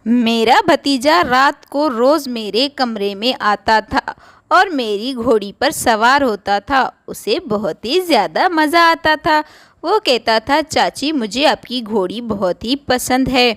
میرا بھتیجا رات کو روز میرے کمرے میں آتا تھا اور میری گھوڑی پر سوار ہوتا تھا۔ اسے بہت ہی زیادہ مزہ آتا تھا۔ وہ کہتا تھا، چاچی مجھے آپ کی گھوڑی بہت ہی پسند ہے۔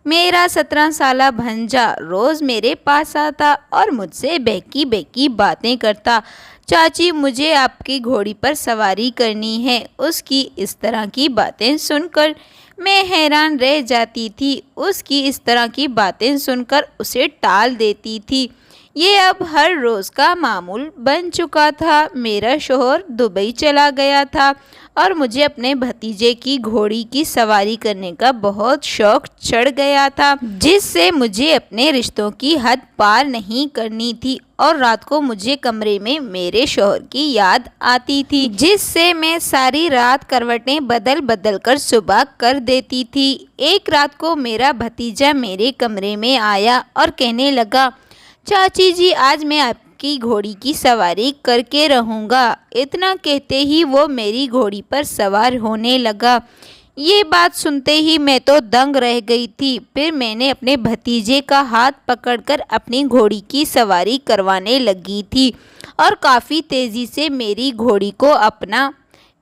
میرا 17 سالہ بھنجا روز میرے پاس آتا اور مجھ سے بہکی بہکی باتیں کرتا۔ چاچی مجھے آپ کی گھوڑی پر سواری کرنی ہے۔ اس کی اس طرح کی باتیں سن کر میں حیران رہ جاتی تھی۔ اس کی اس طرح کی باتیں سن کر اسے ٹال دیتی تھی۔ یہ اب ہر روز کا معمول بن چکا تھا۔ میرا شوہر دبئی چلا گیا تھا اور مجھے اپنے بھتیجے کی گھوڑی کی سواری کرنے کا بہت شوق چڑھ گیا تھا، جس سے مجھے اپنے رشتوں کی حد پار نہیں کرنی تھی، اور رات کو مجھے کمرے میں میرے شوہر کی یاد آتی تھی، جس سے میں ساری رات کروٹیں بدل بدل کر صبح کر دیتی تھی۔ ایک رات کو میرا بھتیجا میرے کمرے میں آیا اور کہنے لگا، چاچی جی آج میں آپ کی گھوڑی کی سواری کر کے رہوں گا۔ اتنا کہتے ہی وہ میری گھوڑی پر سوار ہونے لگا۔ یہ بات سنتے ہی میں تو دنگ رہ گئی تھی۔ پھر میں نے اپنے بھتیجے کا ہاتھ پکڑ کر اپنی گھوڑی کی سواری کروانے لگی تھی اور کافی تیزی سے میری گھوڑی کو اپنا۔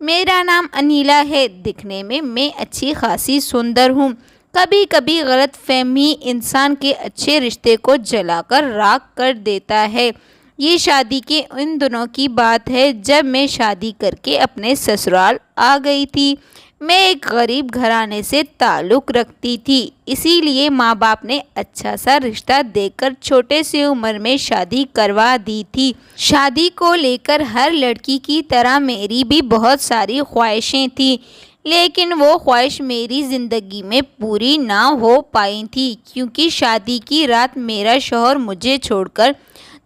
میرا نام انیلا ہے۔ دکھنے میں اچھی خاصی سندر ہوں۔ کبھی کبھی غلط فہمی انسان کے اچھے رشتے کو جلا کر راکھ کر دیتا ہے۔ یہ شادی کے ان دنوں کی بات ہے جب میں شادی کر کے اپنے سسرال آ گئی تھی۔ میں ایک غریب گھرانے سے تعلق رکھتی تھی، اسی لیے ماں باپ نے اچھا سا رشتہ دے کر چھوٹے سی عمر میں شادی کروا دی تھی۔ شادی کو لے کر ہر لڑکی کی طرح میری بھی بہت ساری خواہشیں تھیں، لیکن وہ خواہش میری زندگی میں پوری نہ ہو پائی تھی، کیونکہ شادی کی رات میرا شوہر مجھے چھوڑ کر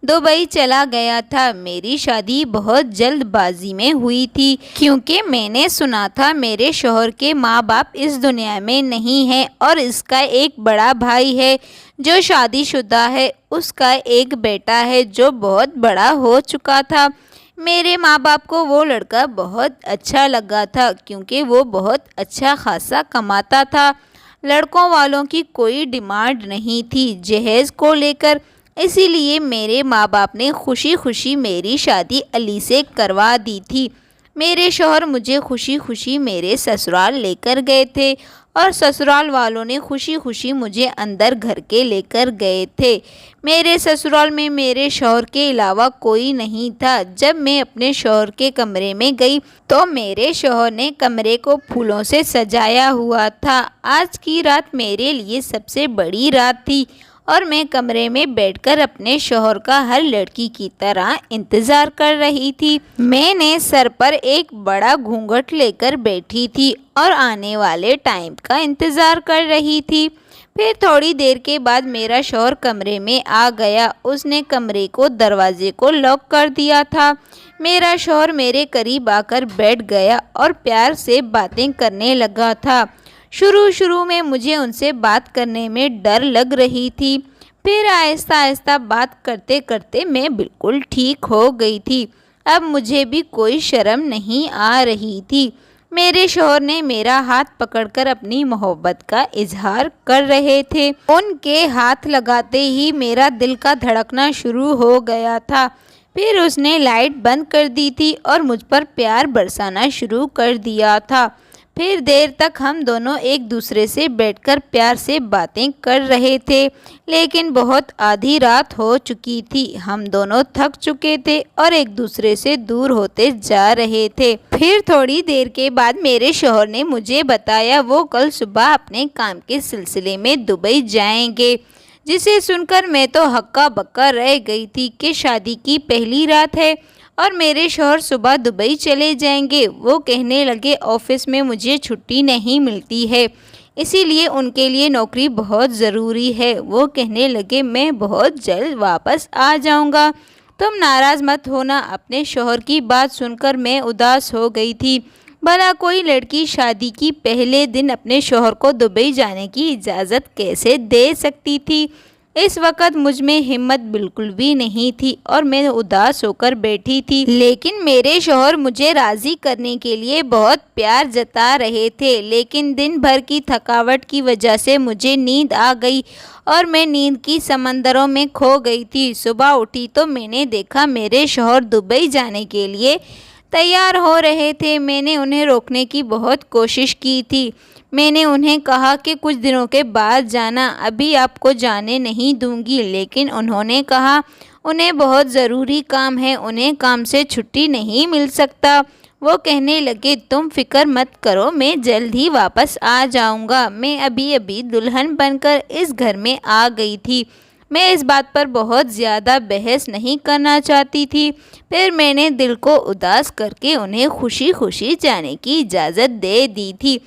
دبئی چلا گیا تھا۔ میری شادی بہت جلد بازی میں ہوئی تھی، کیونکہ میں نے سنا تھا میرے شوہر کے ماں باپ اس دنیا میں نہیں ہیں اور اس کا ایک بڑا بھائی ہے جو شادی شدہ ہے۔ اس کا ایک بیٹا ہے جو بہت بڑا ہو چکا تھا۔ میرے ماں باپ کو وہ لڑکا بہت اچھا لگا تھا، کیونکہ وہ بہت اچھا خاصا کماتا تھا۔ لڑکوں والوں کی کوئی ڈیمانڈ نہیں تھی جہیز کو لے کر، اسی لیے میرے ماں باپ نے خوشی خوشی میری شادی علی سے کروا دی تھی۔ میرے شوہر مجھے خوشی خوشی میرے سسرال لے کر گئے تھے اور سسرال والوں نے خوشی خوشی مجھے اندر گھر کے لے کر گئے تھے۔ میرے سسرال میں میرے شوہر کے علاوہ کوئی نہیں تھا۔ جب میں اپنے شوہر کے کمرے میں گئی تو میرے شوہر نے کمرے کو پھولوں سے سجایا ہوا تھا۔ آج کی رات میرے لیے سب سے بڑی رات تھی اور میں کمرے میں بیٹھ کر اپنے شوہر کا ہر لڑکی کی طرح انتظار کر رہی تھی۔ میں نے سر پر ایک بڑا گھونگھٹ لے کر بیٹھی تھی اور آنے والے ٹائم کا انتظار کر رہی تھی۔ پھر تھوڑی دیر کے بعد میرا شوہر کمرے میں آ گیا۔ اس نے کمرے کو دروازے کو لاک کر دیا تھا۔ میرا شوہر میرے قریب آ کر بیٹھ گیا اور پیار سے باتیں کرنے لگا تھا۔ شروع میں مجھے ان سے بات کرنے میں ڈر لگ رہی تھی، پھر آہستہ آہستہ بات کرتے کرتے میں بالکل ٹھیک ہو گئی تھی۔ اب مجھے بھی کوئی شرم نہیں آ رہی تھی۔ میرے شوہر نے میرا ہاتھ پکڑ کر اپنی محبت کا اظہار کر رہے تھے۔ ان کے ہاتھ لگاتے ہی میرا دل کا دھڑکنا شروع ہو گیا تھا۔ پھر اس نے لائٹ بند کر دی تھی اور مجھ پر پیار برسانا شروع کر دیا تھا۔ پھر دیر تک ہم دونوں ایک دوسرے سے بیٹھ کر پیار سے باتیں کر رہے تھے، لیکن بہت آدھی رات ہو چکی تھی۔ ہم دونوں تھک چکے تھے اور ایک دوسرے سے دور ہوتے جا رہے تھے۔ پھر تھوڑی دیر کے بعد میرے شوہر نے مجھے بتایا وہ کل صبح اپنے کام کے سلسلے میں دبئی جائیں گے، جسے سن کر میں تو ہکا بکا رہ گئی تھی کہ شادی کی پہلی رات ہے اور میرے شوہر صبح دبئی چلے جائیں گے۔ وہ کہنے لگے آفس میں مجھے چھٹی نہیں ملتی ہے، اسی لیے ان کے لیے نوکری بہت ضروری ہے۔ وہ کہنے لگے میں بہت جلد واپس آ جاؤں گا، تم ناراض مت ہونا۔ اپنے شوہر کی بات سن کر میں اداس ہو گئی تھی۔ بھلا کوئی لڑکی شادی کی پہلے دن اپنے شوہر کو دبئی جانے کی اجازت کیسے دے سکتی تھی؟ اس وقت مجھ میں ہمت بالکل بھی نہیں تھی اور میں اداس ہو کر بیٹھی تھی، لیکن میرے شوہر مجھے راضی کرنے کے لیے بہت پیار جتا رہے تھے، لیکن دن بھر کی تھکاوٹ کی وجہ سے مجھے نیند آ گئی اور میں نیند کی سمندروں میں کھو گئی تھی۔ صبح اٹھی تو میں نے دیکھا میرے شوہر دبئی جانے کے لیے تیار ہو رہے تھے۔ میں نے انہیں روکنے کی بہت کوشش کی تھی۔ میں نے انہیں کہا کہ کچھ دنوں کے بعد جانا، ابھی آپ کو جانے نہیں دوں گی، لیکن انہوں نے کہا انہیں بہت ضروری کام ہے، انہیں کام سے چھٹی نہیں مل سکتا۔ وہ کہنے لگے تم فکر مت کرو، میں جلد ہی واپس آ جاؤں گا۔ میں ابھی دلہن بن کر اس گھر میں آ گئی تھی، میں اس بات پر بہت زیادہ بحث نہیں کرنا چاہتی تھی۔ پھر میں نے دل کو اداس کر کے انہیں خوشی خوشی جانے کی اجازت دے دی تھی۔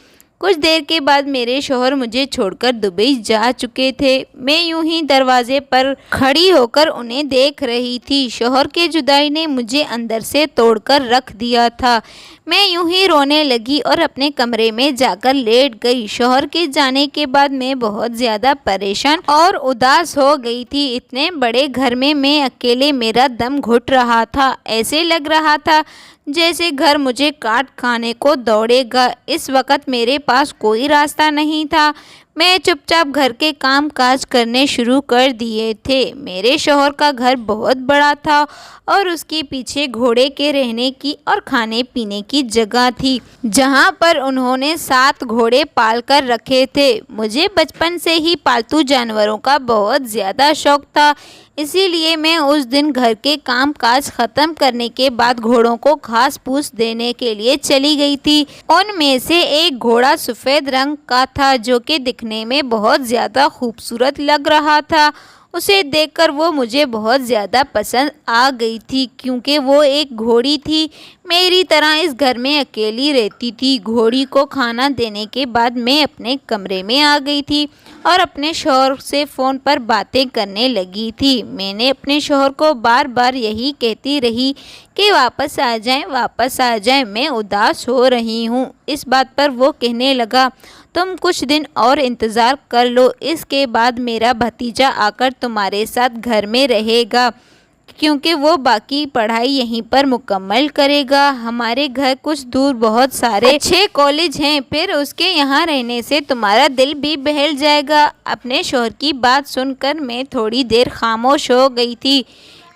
کچھ دیر کے بعد میرے شوہر مجھے چھوڑ کر دبئی جا چکے تھے۔ میں یوں ہی دروازے پر کھڑی ہو کر انہیں دیکھ رہی تھی۔ شوہر کے جدائی نے مجھے اندر سے توڑ کر رکھ دیا تھا۔ میں یوں ہی رونے لگی اور اپنے کمرے میں جا کر لیٹ گئی۔ شوہر کے جانے کے بعد میں بہت زیادہ پریشان اور اداس ہو گئی تھی۔ اتنے بڑے گھر میں اکیلے میرا دم گھٹ رہا تھا، ایسے لگ رہا تھا جیسے گھر مجھے کاٹ کھانے کو دوڑے گا۔ اس وقت میرے پاس کوئی راستہ نہیں تھا۔ میں چپ چاپ گھر کے کام کاج کرنے شروع کر دیے تھے۔ میرے شوہر کا گھر بہت بڑا تھا اور اس کے پیچھے گھوڑے کے رہنے کی اور کھانے پینے کی جگہ تھی، جہاں پر انہوں نے 7 گھوڑے پال کر رکھے تھے۔ مجھے بچپن سے ہی پالتو جانوروں کا بہت زیادہ شوق تھا، اسی لیے میں اس دن گھر کے کام کاج ختم کرنے کے بعد گھوڑوں کو گھاس پھوس دینے کے لیے چلی گئی تھی۔ ان میں سے ایک گھوڑا سفید رنگ کا تھا جو کہ دکھنے میں بہت زیادہ خوبصورت لگ رہا تھا۔ اسے دیکھ کر وہ مجھے بہت زیادہ پسند آ گئی تھی، کیونکہ وہ ایک گھوڑی تھی، میری طرح اس گھر میں اکیلی رہتی تھی۔ گھوڑی کو کھانا دینے کے بعد میں اپنے کمرے میں آ گئی تھی اور اپنے شوہر سے فون پر باتیں کرنے لگی تھی۔ میں نے اپنے شوہر کو بار بار یہی کہتی رہی کہ واپس آ جائیں، میں اداس ہو رہی ہوں۔ اس بات پر وہ کہنے لگا تم کچھ دن اور انتظار کر لو، اس کے بعد میرا بھتیجا آ کر تمہارے ساتھ گھر میں رہے گا، کیونکہ وہ باقی پڑھائی یہیں پر مکمل کرے گا۔ ہمارے گھر کچھ دور بہت سارے اچھے کالج ہیں، پھر اس کے یہاں رہنے سے تمہارا دل بھی بہل جائے گا۔ اپنے شوہر کی بات سن کر میں تھوڑی دیر خاموش ہو گئی تھی۔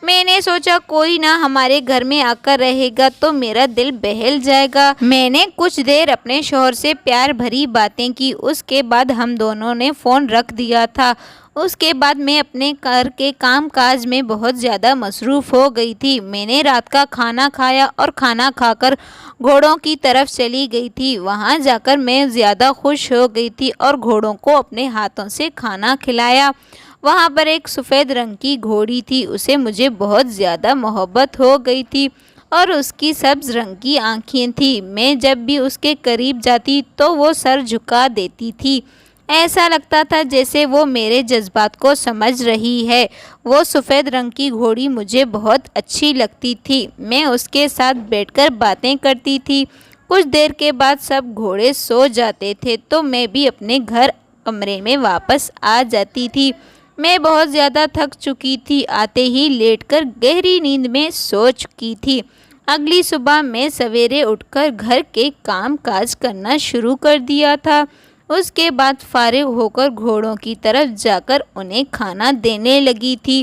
میں نے سوچا کوئی نہ ہمارے گھر میں آ کر رہے گا تو میرا دل بہل جائے گا۔ میں نے کچھ دیر اپنے شوہر سے پیار بھری باتیں کی، اس کے بعد ہم دونوں نے فون رکھ دیا تھا۔ اس کے بعد میں اپنے گھر کے کام کاج میں بہت زیادہ مصروف ہو گئی تھی۔ میں نے رات کا کھانا کھایا اور کھانا کھا کر گھوڑوں کی طرف چلی گئی تھی۔ وہاں جا کر میں زیادہ خوش ہو گئی تھی اور گھوڑوں کو اپنے ہاتھوں سے کھانا کھلایا۔ وہاں پر ایک سفید رنگ کی گھوڑی تھی، اسے مجھے بہت زیادہ محبت ہو گئی تھی اور اس کی سبز رنگ کی آنکھیں تھیں۔ میں جب بھی اس کے قریب جاتی تو وہ سر جھکا دیتی تھی، ایسا لگتا تھا جیسے وہ میرے جذبات کو سمجھ رہی ہے۔ وہ سفید رنگ کی گھوڑی مجھے بہت اچھی لگتی تھی، میں اس کے ساتھ بیٹھ کر باتیں کرتی تھی۔ کچھ دیر کے بعد سب گھوڑے سو جاتے تھے تو میں بھی اپنے کمرے میں واپس آ جاتی تھی۔ میں بہت زیادہ تھک چکی تھی، آتے ہی لیٹ کر گہری نیند میں سو چکی تھی۔ اگلی صبح میں سویرے اٹھ کر گھر کے کام کاج کرنا شروع کر دیا تھا۔ اس کے بعد فارغ ہو کر گھوڑوں کی طرف جا کر انہیں کھانا دینے لگی تھی۔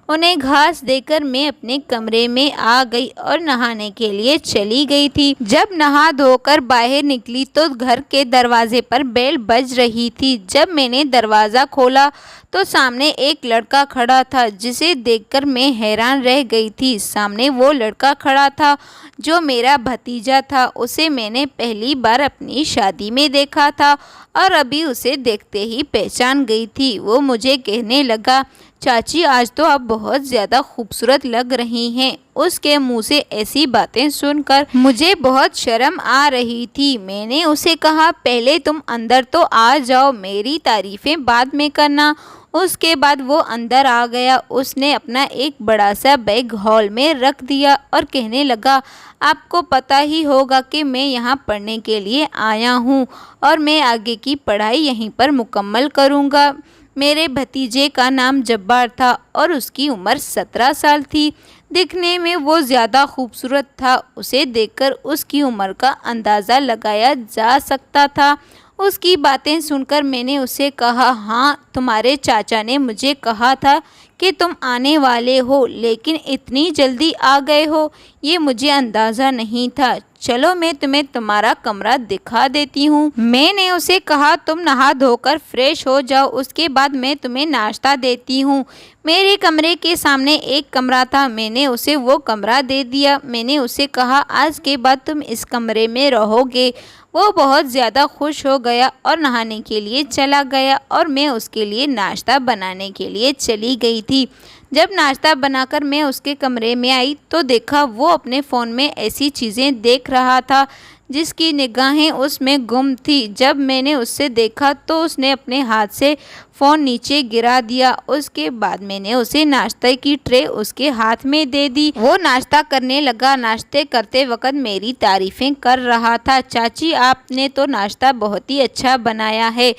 انہیں گھاس دے کر میں اپنے کمرے میں آ گئی اور نہانے کے لیے چلی گئی تھی۔ جب نہا دھو کر باہر نکلی تو گھر کے دروازے پر بیل بج رہی تھی۔ جب میں نے دروازہ کھولا تو سامنے ایک لڑکا کھڑا تھا، جسے دیکھ کر میں حیران رہ گئی تھی۔ سامنے وہ لڑکا کھڑا تھا جو میرا بھتیجا تھا۔ اسے میں نے پہلی بار اپنی شادی میں دیکھا تھا اور ابھی اسے دیکھتے ہی پہچان گئی تھی۔ وہ مجھے کہنے لگا چاچی آج تو آپ بہت زیادہ خوبصورت لگ رہی ہیں۔ اس کے منہ سے ایسی باتیں سن کر مجھے بہت شرم آ رہی تھی۔ میں نے اسے کہا پہلے تم اندر تو آ جاؤ، میری تعریفیں بعد میں کرنا۔ اس کے بعد وہ اندر آ گیا۔ اس نے اپنا ایک بڑا سا بیگ ہال میں رکھ دیا اور کہنے لگا آپ کو پتہ ہی ہوگا کہ میں یہاں پڑھنے کے لیے آیا ہوں اور میں آگے کی پڑھائی یہیں پر مکمل کروں گا۔ میرے بھتیجے کا نام جبار تھا اور اس کی عمر 17 سال تھی۔ دکھنے میں وہ زیادہ خوبصورت تھا۔ اسے دیکھ کر اس کی عمر کا اندازہ لگایا جا سکتا تھا۔ اس کی باتیں سن کر میں نے اسے کہا، ہاں تمہارے چاچا نے مجھے کہا تھا کہ تم آنے والے ہو، لیکن اتنی جلدی آ گئے ہو یہ مجھے اندازہ نہیں تھا۔ چلو میں تمہیں تمہارا کمرہ دکھا دیتی ہوں۔ میں نے اسے کہا تم نہا دھو کر فریش ہو جاؤ، اس کے بعد میں تمہیں ناشتہ دیتی ہوں۔ میرے کمرے کے سامنے ایک کمرہ تھا، میں نے اسے وہ کمرہ دے دیا۔ میں نے اسے کہا آج کے بعد تم اس کمرے میں رہو گے۔ وہ بہت زیادہ خوش ہو گیا اور نہانے کے لیے چلا گیا اور میں اس کے لیے ناشتہ بنانے کے لیے چلی گئی تھی۔ جب ناشتہ بنا کر میں اس کے کمرے میں آئی تو دیکھا وہ اپنے فون میں ایسی چیزیں دیکھ رہا تھا جس کی نگاہیں اس میں گم تھی۔ جب میں نے اس سے دیکھا تو اس نے اپنے ہاتھ سے فون نیچے گرا دیا۔ اس کے بعد میں نے اسے ناشتے کی ٹرے اس کے ہاتھ میں دے دی۔ وہ ناشتہ کرنے لگا، ناشتے کرتے وقت میری تعریفیں کر رہا تھا۔ چاچی آپ نے تو ناشتہ بہت ہی اچھا بنایا ہے،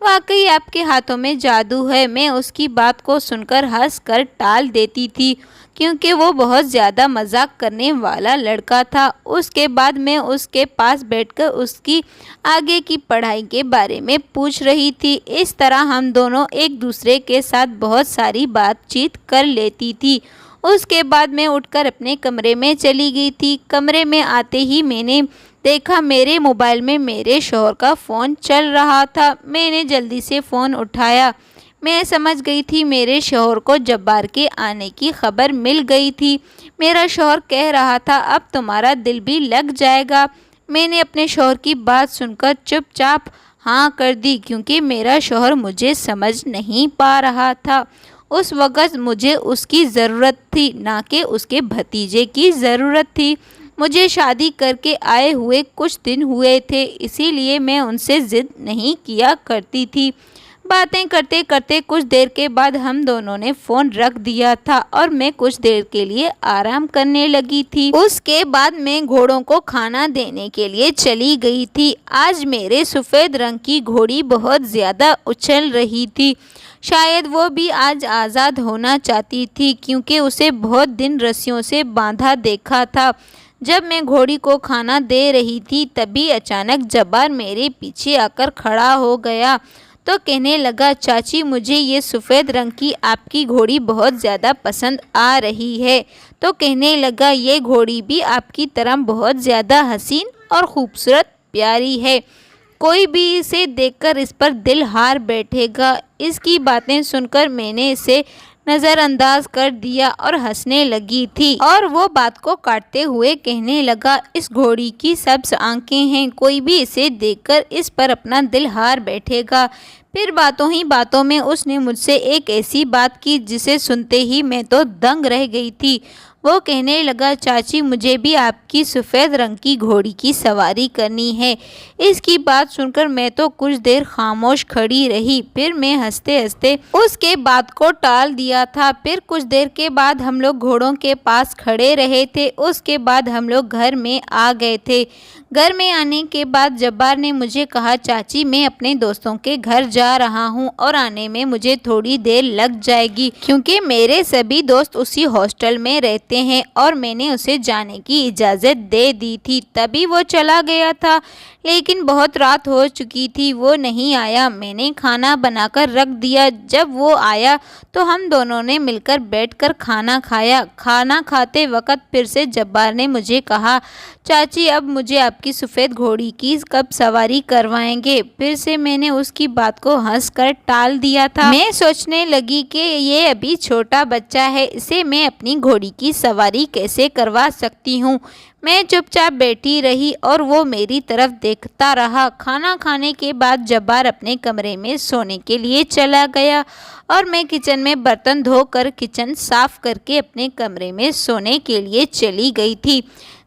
واقعی آپ کے ہاتھوں میں جادو ہے۔ میں اس کی بات کو سن کر ہنس کر ٹال دیتی تھی کیونکہ وہ بہت زیادہ مذاق کرنے والا لڑکا تھا۔ اس کے بعد میں اس کے پاس بیٹھ کر اس کی آگے کی پڑھائی کے بارے میں پوچھ رہی تھی۔ اس طرح ہم دونوں ایک دوسرے کے ساتھ بہت ساری بات چیت کر لیتی تھی۔ اس کے بعد میں اٹھ کر اپنے کمرے میں چلی گئی تھی۔ کمرے میں آتے ہی میں نے دیکھا میرے موبائل میں میرے شوہر کا فون چل رہا تھا۔ میں نے جلدی سے فون اٹھایا۔ میں سمجھ گئی تھی میرے شوہر کو جبار کے آنے کی خبر مل گئی تھی۔ میرا شوہر کہہ رہا تھا اب تمہارا دل بھی لگ جائے گا۔ میں نے اپنے شوہر کی بات سن کر چپ چاپ ہاں کر دی کیونکہ میرا شوہر مجھے سمجھ نہیں پا رہا تھا۔ اس وقت مجھے اس کی ضرورت تھی نہ کہ اس کے بھتیجے کی ضرورت تھی۔ مجھے شادی کر کے آئے ہوئے کچھ دن ہوئے تھے، اسی لیے میں ان سے ضد نہیں کیا کرتی تھی۔ باتیں کرتے کرتے کچھ دیر کے بعد ہم دونوں نے فون رکھ دیا تھا اور میں کچھ دیر کے لیے آرام کرنے لگی تھی۔ اس کے بعد میں گھوڑوں کو کھانا دینے کے لیے چلی گئی تھی۔ آج میرے سفید رنگ کی گھوڑی بہت زیادہ اچھل رہی تھی۔ شاید وہ بھی آج آزاد ہونا چاہتی تھی کیونکہ اسے بہت دن رسیوں سے باندھا دیکھا تھا۔ جب میں گھوڑی کو کھانا دے رہی تھی تبھی اچانک جبار میرے پیچھے آ کر کھڑا ہو گیا تو کہنے لگا چاچی مجھے یہ سفید رنگ کی آپ کی گھوڑی بہت زیادہ پسند آ رہی ہے۔ تو کہنے لگا یہ گھوڑی بھی آپ کی طرح بہت زیادہ حسین اور خوبصورت پیاری ہے، کوئی بھی اسے دیکھ کر اس پر دل ہار بیٹھے گا۔ اس کی باتیں سن کر میں نے اسے نظر انداز کر دیا اور ہنسنے لگی تھی اور وہ بات کو کاٹتے ہوئے کہنے لگا اس گھوڑی کی سبز آنکھیں ہیں، کوئی بھی اسے دیکھ کر اس پر اپنا دل ہار بیٹھے گا۔ پھر باتوں ہی باتوں میں اس نے مجھ سے ایک ایسی بات کی جسے سنتے ہی میں تو دنگ رہ گئی تھی۔ وہ کہنے لگا چاچی مجھے بھی آپ کی سفید رنگ کی گھوڑی کی سواری کرنی ہے۔ اس کی بات سن کر میں تو کچھ دیر خاموش کھڑی رہی، پھر میں ہنستے ہنستے اس کے بات کو ٹال دیا تھا۔ پھر کچھ دیر کے بعد ہم لوگ گھوڑوں کے پاس کھڑے رہے تھے۔ اس کے بعد ہم لوگ گھر میں آ گئے تھے۔ گھر میں آنے کے بعد جبار نے مجھے کہا چاچی میں اپنے دوستوں کے گھر جا رہا ہوں اور آنے میں مجھے تھوڑی دیر لگ جائے گی کیونکہ میرے سبھی دوست اسی ہاسٹل میں رہتے ہیں اور میں نے اسے جانے کی اجازت دے دی تھی۔ تبھی وہ چلا گیا تھا لیکن بہت رات ہو چکی تھی، وہ نہیں آیا۔ میں نے کھانا بنا کر رکھ دیا۔ جب وہ آیا تو ہم دونوں نے مل کر بیٹھ کر کھانا کھایا۔ کھانا کھاتے وقت پھر سے جبار نے مجھے کہا چاچی اب مجھے آپ کی سفید گھوڑی کی کب سواری کروائیں گے؟ پھر سے میں نے اس کی بات کو ہنس کر ٹال دیا تھا۔ میں سوچنے لگی کہ یہ ابھی چھوٹا بچہ ہے، اسے میں اپنی گھوڑی کی سواری کیسے کروا سکتی ہوں۔ میں چپ چاپ بیٹھی رہی اور وہ میری طرف دیکھتا رہا۔ کھانا کھانے کے بعد جبار اپنے کمرے میں سونے کے لیے چلا گیا اور میں کچن میں برتن دھو کر کچن صاف کر کے اپنے کمرے میں سونے کے لیے چلی گئی تھی۔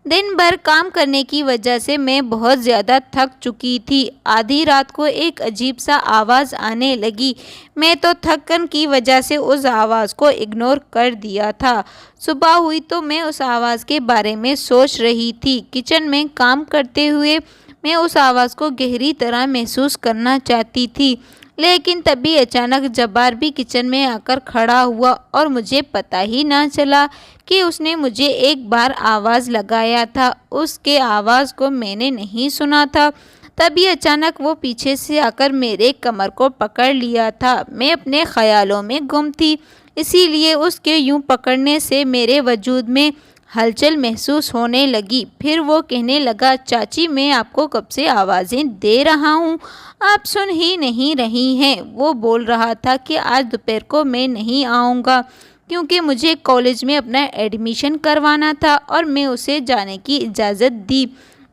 دن بھر کام کرنے کی وجہ سے میں بہت زیادہ تھک چکی تھی۔ آدھی رات کو ایک عجیب سا آواز آنے لگی۔ میں تو تھکن کی وجہ سے اس آواز کو اگنور کر دیا تھا۔ صبح ہوئی تو میں اس آواز کے بارے میں سوچ رہی تھی۔ کچن میں کام کرتے ہوئے میں اس آواز کو گہری طرح محسوس کرنا چاہتی تھی۔ لیکن تبھی اچانک جبار بھی کچن میں آ کر کھڑا ہوا اور مجھے پتہ ہی نہ چلا کہ اس نے مجھے ایک بار آواز لگایا تھا۔ اس کے آواز کو میں نے نہیں سنا تھا۔ تبھی اچانک وہ پیچھے سے آ کر میرے کمر کو پکڑ لیا تھا۔ میں اپنے خیالوں میں گم تھی، اسی لیے اس کے یوں پکڑنے سے میرے وجود میں ہلچل محسوس ہونے لگی۔ پھر وہ کہنے لگا، چاچی میں آپ کو کب سے آوازیں دے رہا ہوں، آپ سن ہی نہیں رہی ہیں۔ وہ بول رہا تھا کہ آج دوپہر کو میں نہیں آؤں گا کیونکہ مجھے کالج میں اپنا ایڈمیشن کروانا تھا اور میں اسے جانے کی اجازت دی۔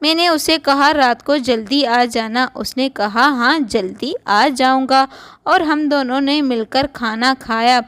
میں نے اسے کہا رات کو جلدی آ جانا۔ اس نے کہا ہاں جلدی آ جاؤں گا، اور ہم دونوں نے مل کر کھانا کھایا۔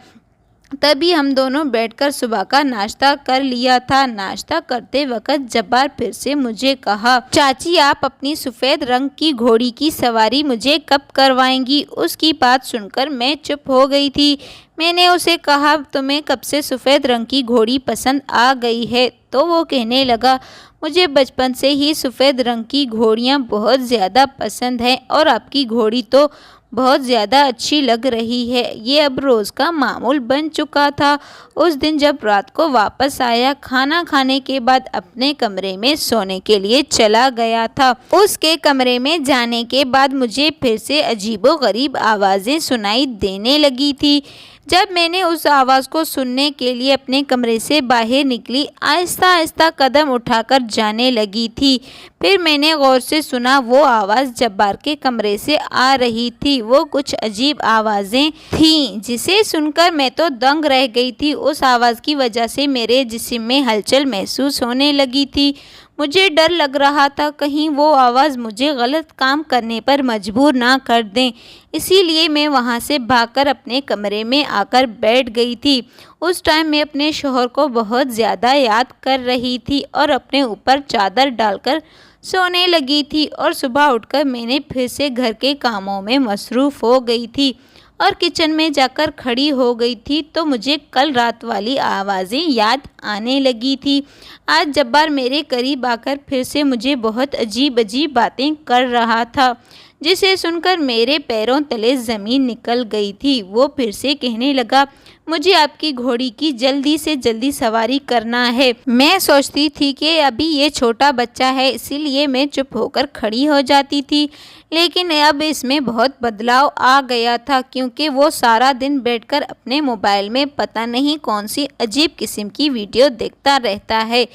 تبھی ہم دونوں بیٹھ کر صبح کا ناشتہ کر لیا تھا۔ ناشتہ کرتے وقت جبار پھر سے مجھے کہا، چاچی آپ اپنی سفید رنگ کی گھوڑی کی سواری مجھے کب کروائیں گی؟ اس کی بات سن کر میں چپ ہو گئی تھی۔ میں نے اسے کہا تمہیں کب سے سفید رنگ کی گھوڑی پسند آ گئی ہے؟ تو وہ کہنے لگا، مجھے بچپن سے ہی سفید رنگ کی گھوڑیاں بہت زیادہ پسند ہیں اور آپ کی گھوڑی تو بہت زیادہ اچھی لگ رہی ہے۔ یہ اب روز کا معمول بن چکا تھا۔ اس دن جب رات کو واپس آیا، کھانا کھانے کے بعد اپنے کمرے میں سونے کے لیے چلا گیا تھا۔ اس کے کمرے میں جانے کے بعد مجھے پھر سے عجیب و غریب آوازیں سنائی دینے لگی تھی۔ جب میں نے اس آواز کو سننے کے لیے اپنے کمرے سے باہر نکلی، آہستہ آہستہ قدم اٹھا کر جانے لگی تھی۔ پھر میں نے غور سے سنا، وہ آواز جبار کے کمرے سے آ رہی تھی۔ وہ کچھ عجیب آوازیں تھیں جسے سن کر میں تو دنگ رہ گئی تھی۔ اس آواز کی وجہ سے میرے جسم میں ہلچل محسوس ہونے لگی تھی۔ مجھے ڈر لگ رہا تھا کہیں وہ آواز مجھے غلط کام کرنے پر مجبور نہ کر دیں، اسی لیے میں وہاں سے بھاگ کر اپنے کمرے میں آ کر بیٹھ گئی تھی۔ اس ٹائم میں اپنے شوہر کو بہت زیادہ یاد کر رہی تھی اور اپنے اوپر چادر ڈال کر سونے لگی تھی، اور صبح اٹھ کر میں نے پھر سے گھر کے کاموں میں مصروف ہو گئی تھی اور کچن میں جا کر کھڑی ہو گئی تھی تو مجھے کل رات والی آوازیں یاد آنے لگی تھی۔ آج جبار میرے قریب آ کر پھر سے مجھے بہت عجیب عجیب باتیں کر رہا تھا جسے سن کر میرے پیروں تلے زمین نکل گئی تھی۔ وہ پھر سے کہنے لگا، مجھے آپ کی گھوڑی کی جلدی سے جلدی سواری کرنا ہے۔ میں سوچتی تھی کہ ابھی یہ چھوٹا بچہ ہے، اسی لیے میں چپ ہو کر کھڑی ہو جاتی تھی، لیکن اب اس میں بہت بدلاؤ آ گیا تھا کیونکہ وہ سارا دن بیٹھ کر اپنے موبائل میں پتہ نہیں کون سی عجیب قسم کی ویڈیو دیکھتا رہتا ہے۔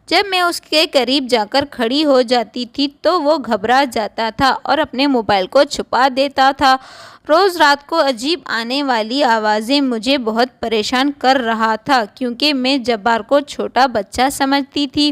جب میں اس کے قریب جا کر کھڑی ہو جاتی تھی تو وہ گھبرا جاتا تھا اور اپنے موبائل کو چھپا دیتا تھا۔ روز رات کو عجیب آنے والی آوازیں مجھے بہت پریشان کر رہا تھا کیونکہ میں جبار کو چھوٹا بچہ سمجھتی تھی،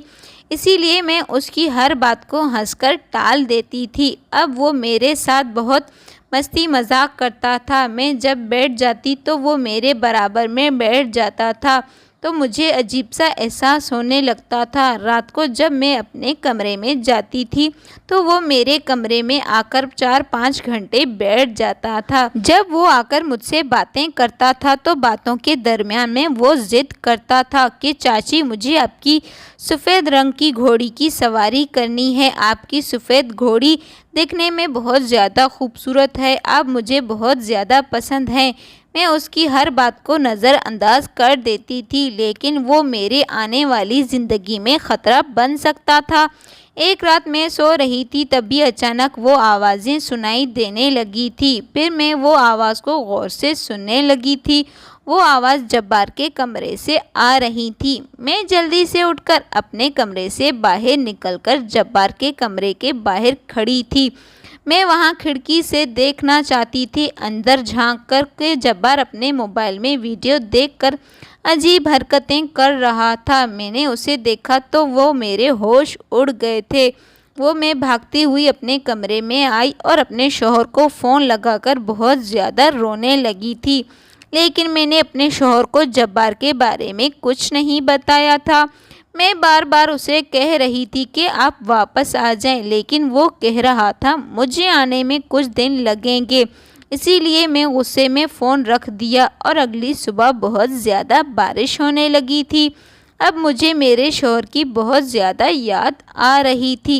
اسی لیے میں اس کی ہر بات کو ہنس کر ٹال دیتی تھی۔ اب وہ میرے ساتھ بہت مستی مذاق کرتا تھا۔ میں جب بیٹھ جاتی تو وہ میرے برابر میں بیٹھ جاتا تھا تو مجھے عجیب سا احساس ہونے لگتا تھا۔ رات کو جب میں اپنے کمرے میں جاتی تھی تو وہ میرے کمرے میں آ کر 4-5 گھنٹے بیٹھ جاتا تھا۔ جب وہ آ کر مجھ سے باتیں کرتا تھا تو باتوں کے درمیان میں وہ ضد کرتا تھا کہ چاچی مجھے آپ کی سفید رنگ کی گھوڑی کی سواری کرنی ہے، آپ کی سفید گھوڑی دیکھنے میں بہت زیادہ خوبصورت ہے، آپ مجھے بہت زیادہ پسند ہیں۔ میں اس کی ہر بات کو نظر انداز کر دیتی تھی، لیکن وہ میرے آنے والی زندگی میں خطرہ بن سکتا تھا۔ ایک رات میں سو رہی تھی تبھی اچانک وہ آوازیں سنائی دینے لگی تھی۔ پھر میں وہ آواز کو غور سے سننے لگی تھی۔ وہ آواز جبار کے کمرے سے آ رہی تھی۔ میں جلدی سے اٹھ کر اپنے کمرے سے باہر نکل کر جبار کے کمرے کے باہر کھڑی تھی۔ میں وہاں کھڑکی سے دیکھنا چاہتی تھی، اندر جھانک کر کہ جبار اپنے موبائل میں ویڈیو دیکھ کر عجیب حرکتیں کر رہا تھا۔ میں نے اسے دیکھا تو وہ میرے ہوش اڑ گئے تھے۔ میں بھاگتی ہوئی اپنے کمرے میں آئی اور اپنے شوہر کو فون لگا کر بہت زیادہ رونے لگی تھی، لیکن میں نے اپنے شوہر کو جبار کے بارے میں کچھ نہیں بتایا تھا۔ میں بار بار اسے کہہ رہی تھی کہ آپ واپس آ جائیں، لیکن وہ کہہ رہا تھا مجھے آنے میں کچھ دن لگیں گے، اسی لیے میں غصے میں فون رکھ دیا اور اگلی صبح بہت زیادہ بارش ہونے لگی تھی۔ اب مجھے میرے شوہر کی بہت زیادہ یاد آ رہی تھی،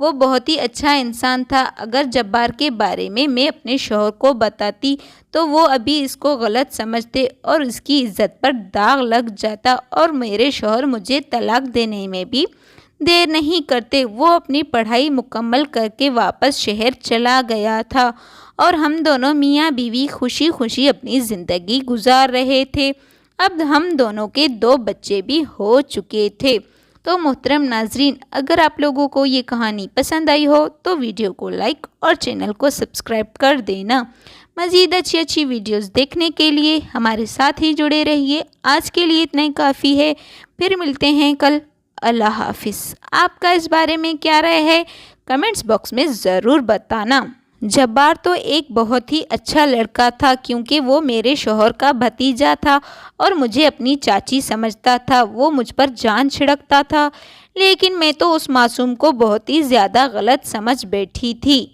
وہ بہت ہی اچھا انسان تھا۔ اگر جبار کے بارے میں اپنے شوہر کو بتاتی تو وہ ابھی اس کو غلط سمجھتے اور اس کی عزت پر داغ لگ جاتا، اور میرے شوہر مجھے طلاق دینے میں بھی دیر نہیں کرتے۔ وہ اپنی پڑھائی مکمل کر کے واپس شہر چلا گیا تھا اور ہم دونوں میاں بیوی خوشی خوشی اپنی زندگی گزار رہے تھے۔ اب ہم دونوں کے 2 بچے بھی ہو چکے تھے۔ تو محترم ناظرین، اگر آپ لوگوں کو یہ کہانی پسند آئی ہو تو ویڈیو کو لائک اور چینل کو سبسکرائب کر دینا۔ مزید اچھی ویڈیوز دیکھنے کے لیے ہمارے ساتھ ہی جڑے رہیے۔ آج کے لیے اتنا ہی کافی ہے، پھر ملتے ہیں کل۔ اللہ حافظ۔ آپ کا اس بارے میں کیا رائے ہے کمنٹس باکس میں ضرور بتانا۔ جبار تو ایک بہت ہی اچھا لڑکا تھا، کیونکہ وہ میرے شوہر کا بھتیجا تھا اور مجھے اپنی چاچی سمجھتا تھا۔ وہ مجھ پر جان چھڑکتا تھا، لیکن میں تو اس معصوم کو بہت ہی زیادہ غلط سمجھ بیٹھی تھی۔